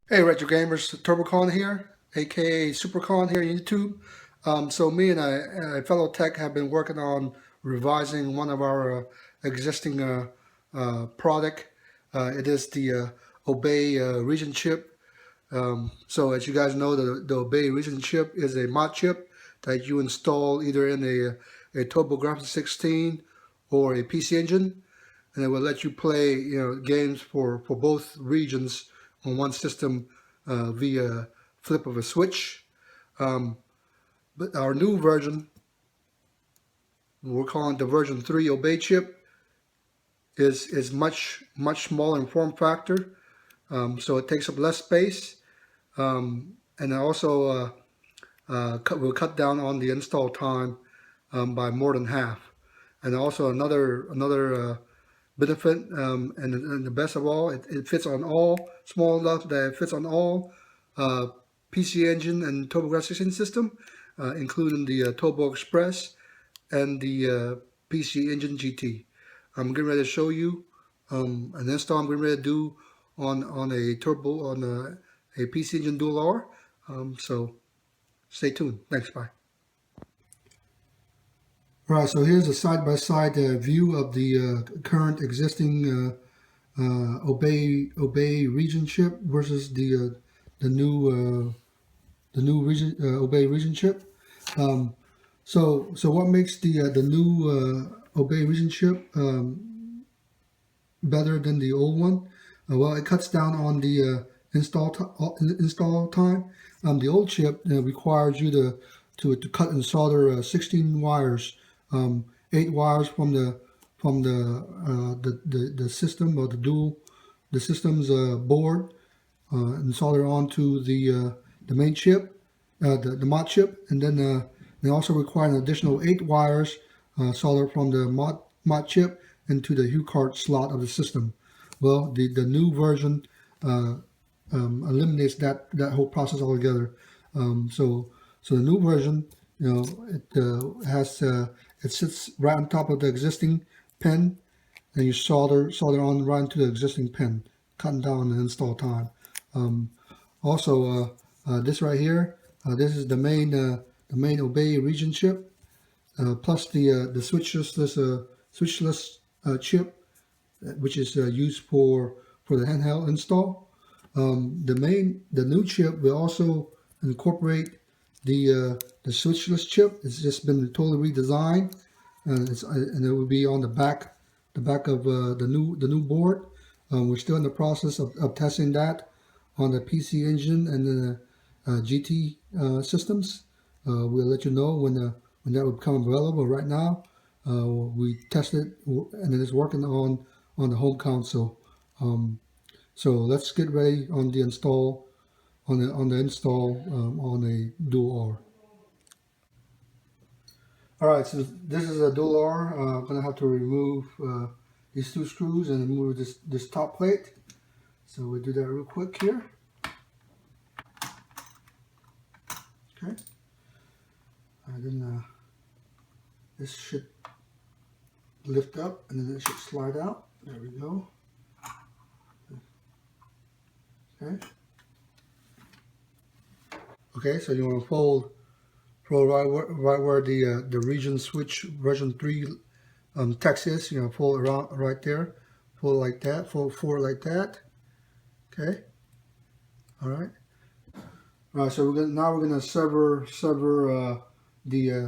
Hey Retro Gamers, Turbocon here, aka Supercon here on YouTube. So me and a fellow tech have been working on revising one of our existing product. It is the Obey region chip. So as you guys know, the Obey region chip is a mod chip that you install either in a Turbografx-16 or a PC Engine, and it will let you play games for both regions on one system via flip of a switch. Um, but our new version, we're calling the version 3 Obey chip, is much smaller in form factor, so it takes up less space, and it also will cut down on the install time by more than half. And also another benefit, and the best of all, it fits on all small enough that it fits on all PC Engine and Turbografx-16 system, including the Turbo Express and the PC Engine GT. I'm getting ready to show you an install I'm getting ready to do on a Turbo on a PC Engine Dual R. So stay tuned. Thanks. Bye. All right. So here's a side-by-side view of the current existing Obey region chip versus the new region Obey region chip. So what makes the new Obey region chip better than the old one? Well, it cuts down on the install time. The old chip requires you to cut and solder 16 wires, 8 wires from the system or the system's board, and solder onto the main chip, the mod chip, and then they also require an additional 8 wires soldered from the mod chip into the HUCART slot of the system. Well, the new version eliminates that whole process altogether. So the new version, it sits right on top of the existing pin, and you solder on right into the existing pin, cutting down the install time. Also, this right here, this is the main Obey region chip, plus the switchless chip, which is used for the handheld install. The new chip will also incorporate the switchless chip. It's just been totally redesigned, and it will be on the back of the new board. We're still in the process of testing that on the PC Engine and the GT systems. We'll let you know when that will become available. Right now, we tested and it is working on the home console. So let's get ready on the install on the install on a dual R. All right, so this is a dual R. I'm gonna have to remove these 2 screws and remove this top plate. So we'll do that real quick here. Okay, and then this should lift up and then it should slide out. There we go. Okay. Okay, so you want to fold right where the region switch version 3 text is. Fold around right there. Fold like that. Fold forward like that. Okay. All right. All right. So we're gonna sever the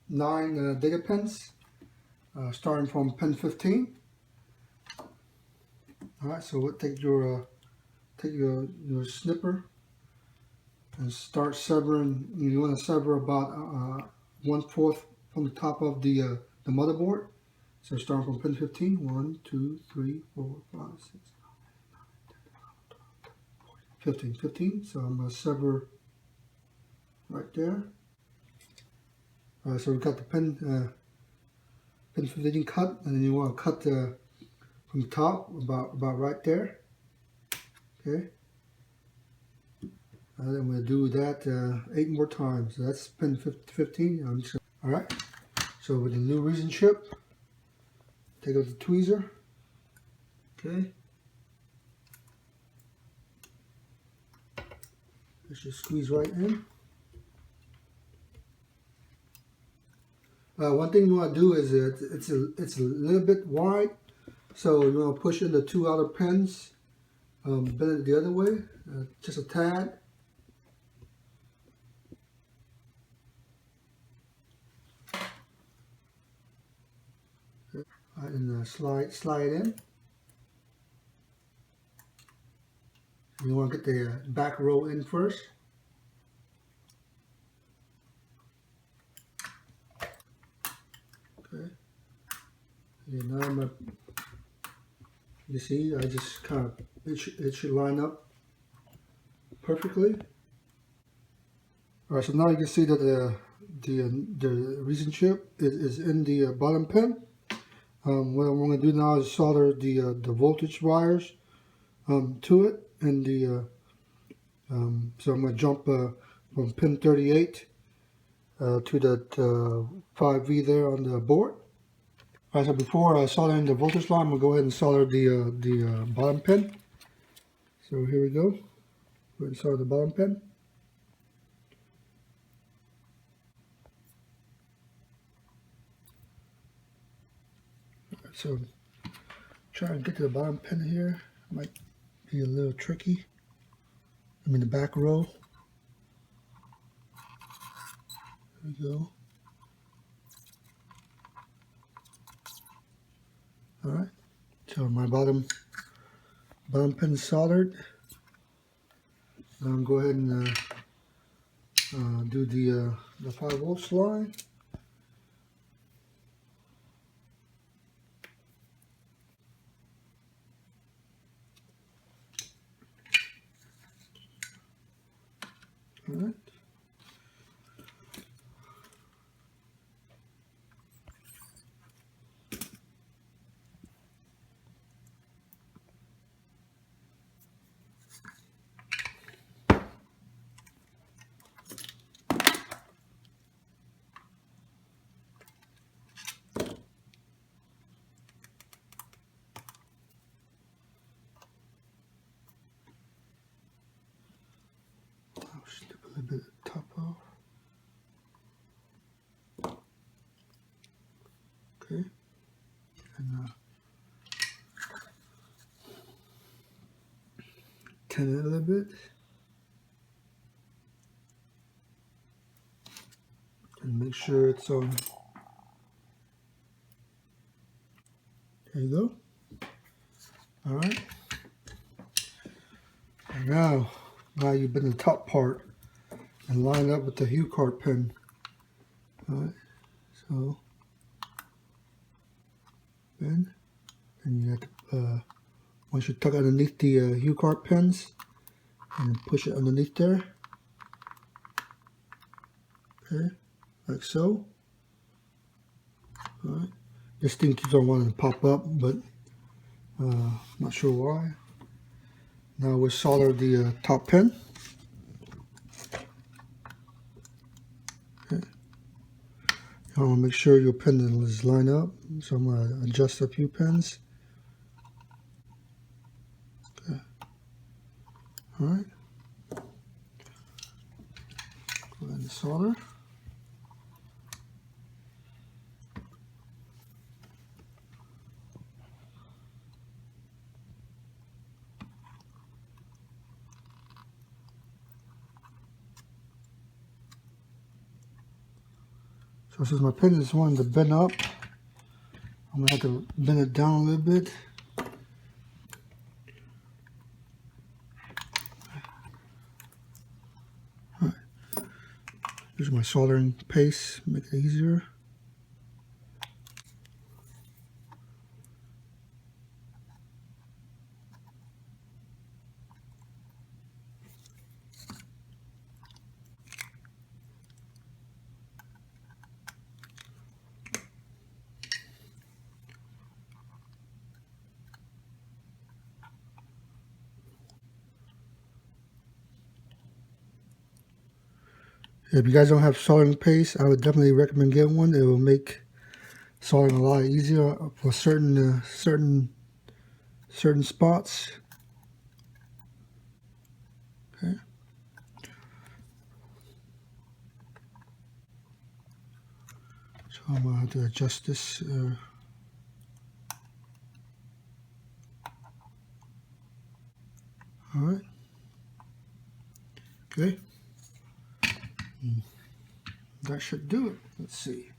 9 data pins, starting from pin 15. All right. So we'll take your snipper and start severing. You want to sever about 1/4 from the top of the motherboard. So starting from pin 15, 1, 2, 3, 4, 5, 6, 15. So I'm going to sever right there. All right, so we've got the pin 15 cut, and then you want to cut from the top about right there. Okay. And then we'll do that 8 more times. So that's pin 15. All right. So with the new region chip, take out the tweezer. Okay. It should squeeze right in. One thing you want to do is it's a little bit wide, so you want to push in the two outer pins, bend it the other way, just a tad. And slide in. You want to get the back row in first. Okay. And now you see, I just kind of, it should line up perfectly. All right, so now you can see that the resin chip is in the bottom pin. What I'm going to do now is solder the voltage wires to it, and so I'm going to jump from pin 38 to that 5V there on the board. All right, so before soldering the voltage line, I'm going to go ahead and solder the bottom pin. So here we go. Go ahead and solder the bottom pin. Right, so try and get to the bottom pin here. Might be a little tricky. I'm in the back row. There we go. All right. So my bottom pin is soldered. Now I'm go ahead and do the 5 volts line. All right. I'll snip a little bit of the top off. Okay. And tin it a little bit. And make sure it's on. There you go. All right. And now you've been the top part and line up with the hue card pin. All right. So then, and you have to once you tuck underneath the hue card pins and push it underneath there. Okay, like so. All right. This thing keeps on wanting to pop up, but not sure why. Now we'll solder the top pin. Okay. You want to make sure your pin is lined up, so I'm going to adjust a few pins. Okay. All right. Go ahead and solder. So since my pin is wanting to bend up, I'm going to have to bend it down a little bit. Right. Use my soldering paste, make it easier. If you guys don't have soldering paste, I would definitely recommend getting one. It will make soldering a lot easier for certain spots. Okay. I'm gonna have to adjust this. All right. Okay. That should do it. Let's see.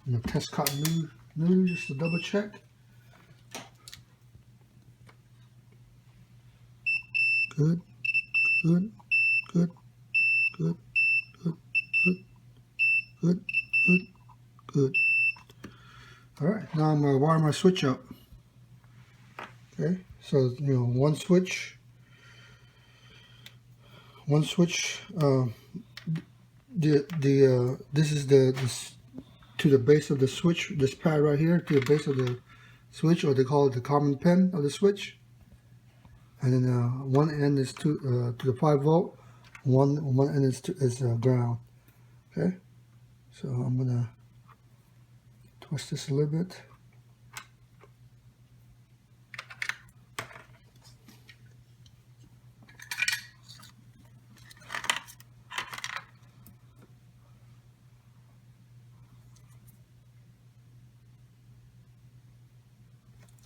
I'm gonna test cotton new just to double check. Good, good, good, good, good, good, good, good, good. All right, now I'm gonna wire my switch up. Okay, so one switch. This is this to the base of the switch. This pad right here to the base of the switch, or they call it the common pin of the switch. And then one end is to the 5-volt. One end is ground. Okay, so I'm gonna twist this a little bit.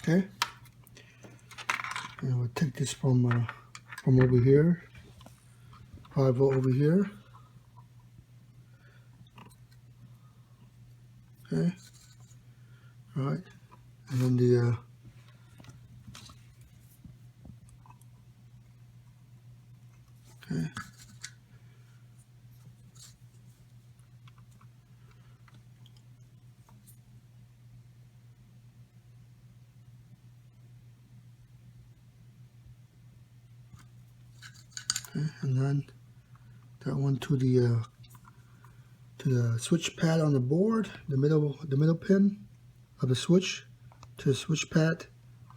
Okay, and we'll take this from over here, 5-volt over here. Okay, all right, and then the okay. Okay, and then that one to the switch pad on the board, the middle pin of the switch to the switch pad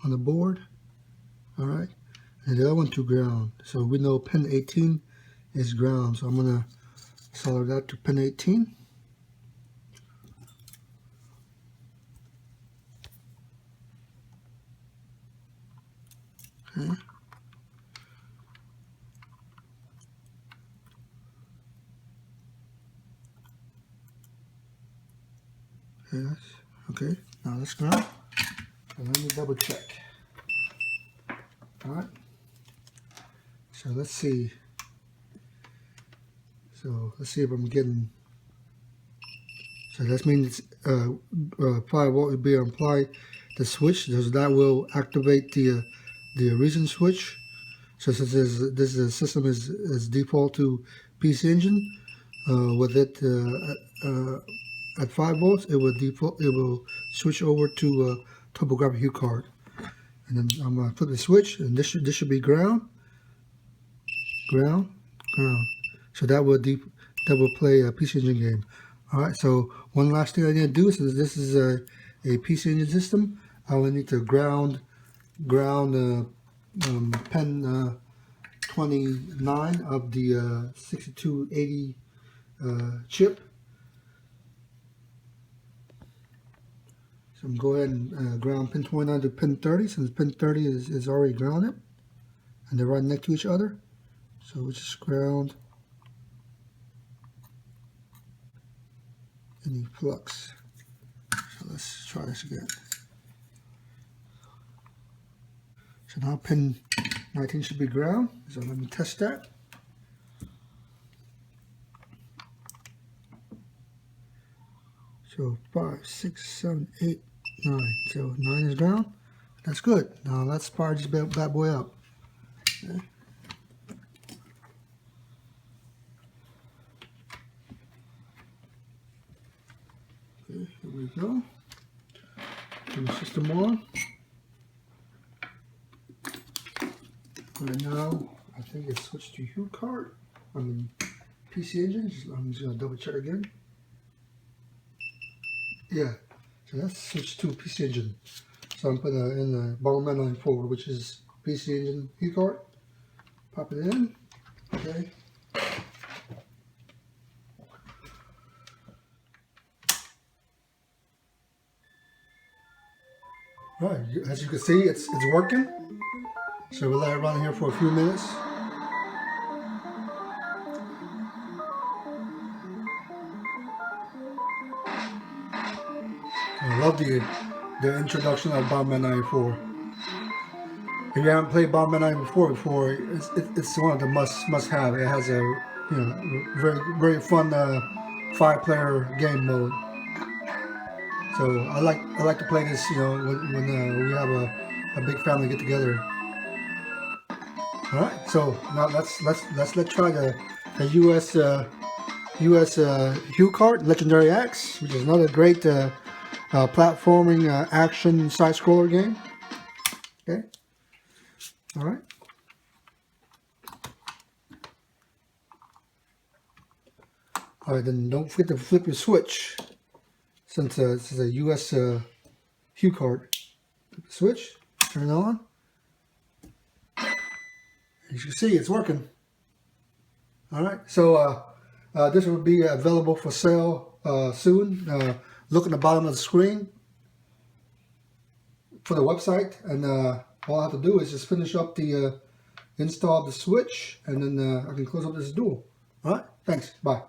on the board. All right, and the other one to ground. So we know pin 18 is ground, so I'm gonna solder that to pin 18. Okay. Yes. Okay. Now let's go. And let me double check. All right. So let's see. So let's see if I'm getting. So that means 5-volt will be applied the switch, so that will activate the recent switch. So since this system is default to PC Engine, with it at 5 volts, it will switch over to Turbografx card. And then I'm gonna flip the switch, and this should be ground. So that will play a PC Engine game. All right. So one last thing I need to do is, this is a PC Engine system. I will need to ground pin 29 of the 6280 chip. So I'm going to go ahead and ground pin 29 to pin 30, since pin 30 is already grounded and they're right next to each other. So we just ground any flux. So let's try this again. So now pin 19 should be ground. So let me test that. So 5, 6, 7, 8, 9. So 9 is ground. That's good. Now let's fire this bad boy up. Okay. Okay, here we go. Turn the system on. Right now, I think it's switched to HUD card. I mean, PC Engine. I'm just gonna double check again. Yeah, so that's switched to PC Engine. So I'm putting in the bottom line forward, which is PC Engine HUD card. Pop it in. Okay. Right, as you can see, it's working. So we'll let it run here for a few minutes. love the introduction of Bomberman 94. If you haven't played Bomberman 94 before, it's one of the must have. It has a very fun 5-player game mode. So I like to play this when we have a big family get together. All right, so now let's try the US Hue card Legendary Axe, which is another great platforming action side-scroller game. Okay. All right. All right, then don't forget to flip your switch. Since this is a US Hue card, flip the switch, turn it on. As you can see, it's working. All right, so this will be available for sale soon. Look at the bottom of the screen for the website, and all I have to do is just finish up the install of the switch, and then I can close up this duel. All right, thanks, bye.